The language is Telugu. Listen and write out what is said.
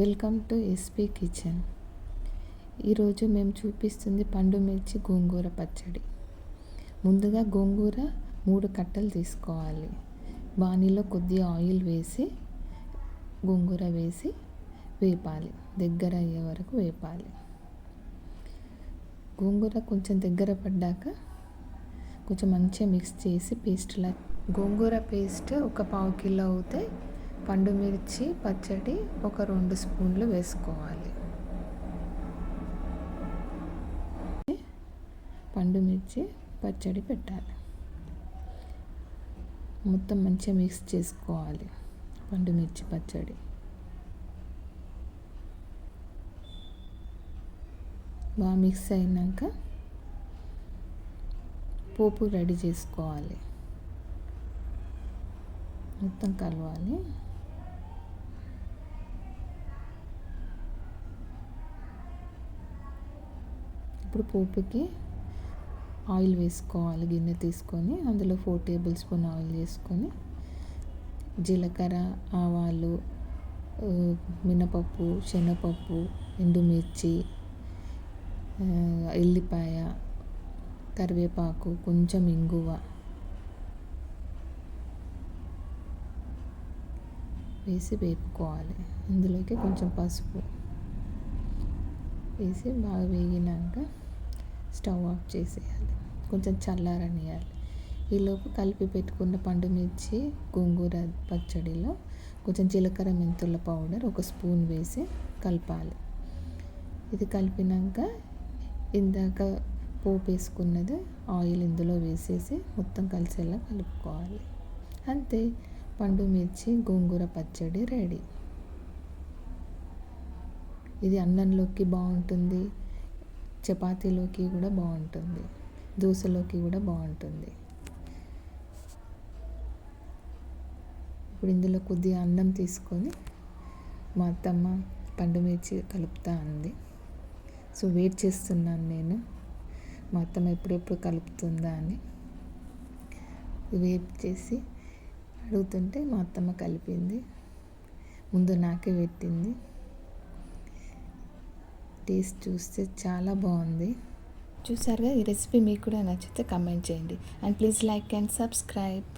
Welcome to SP kitchen. ఈరోజు మేము చూపిస్తుంది పండు మిర్చి గోంగూర పచ్చడి. ముందుగా గోంగూర 3 కట్టలు తీసుకోవాలి. బాణీలో కొద్దిగా ఆయిల్ వేసి గోంగూర వేసి వేపాలి. దగ్గర అయ్యే వరకు వేపాలి. గోంగూర కొంచెం దగ్గర పడ్డాక కొంచెం మంచిగా మిక్స్ చేసి పేస్ట్లా గోంగూర పేస్ట్ ఒక 1/2 కిలో అవుతే పండు మిర్చి పచ్చడి ఒక 2 స్పూన్లు వేసుకోవాలి. పండు మిర్చి పచ్చడి పెట్టాలి. మొత్తం మంచిగా మిక్స్ చేసుకోవాలి. పండు మిర్చి పచ్చడి బాగా మిక్స్ అయినాక పోపు రెడీ చేసుకోవాలి. మొత్తం కలవాలి. ఇప్పుడు పోపుకి ఆయిల్ వేసుకోవాలి. గిన్నె తీసుకొని అందులో 4 టేబుల్ స్పూన్ ఆయిల్ వేసుకొని జీలకర్ర, ఆవాలు, మినపప్పు, శనగపప్పు, ఎండుమిర్చి, ఎల్లిపాయ, కరివేపాకు, కొంచెం ఇంగువ వేసి వేపుకోవాలి. ఇందులోకి కొంచెం పసుపు వేసి బాగా వేగినాక స్టవ్ ఆఫ్ చేసేయాలి. కొంచెం చల్లారనియాలి. ఈలోపు కలిపి పెట్టుకున్న పండు మిర్చి గోంగూర పచ్చడిలో కొంచెం జీలకర్ర మెంతుల పౌడర్ 1 స్పూన్ వేసి కలపాలి. ఇది కలిపినాక ఇందాక పోపు వేసుకున్నది ఆయిల్ ఇందులో వేసేసి మొత్తం కలిసేలా కలుపుకోవాలి. అంతే, పండు మిర్చి గోంగూర పచ్చడి రెడీ. ఇది అన్నంలోకి బాగుంటుంది, చపాతీలోకి కూడా బాగుంటుంది, దోశలోకి కూడా బాగుంటుంది. ఇప్పుడు ఇందులో కొద్దిగా అన్నం తీసుకొని మా అత్తమ్మ పండు మిర్చి కలుపుతా అంది. సో వెయిట్ చేస్తున్నాను నేను, మా అత్తమ్మ ఎప్పుడెప్పుడు కలుపుతుందా అని వెయిట్ చేసి అడుగుతుంటే మా అత్తమ్మ కలిపింది. ముందు నాకే పెట్టింది. టేస్ట్ చూస్తే చాలా బాగుంది. చూసారుగా, ఈ రెసిపీ మీకు కూడా నచ్చితే కమెంట్ చేయండి. And please like and subscribe.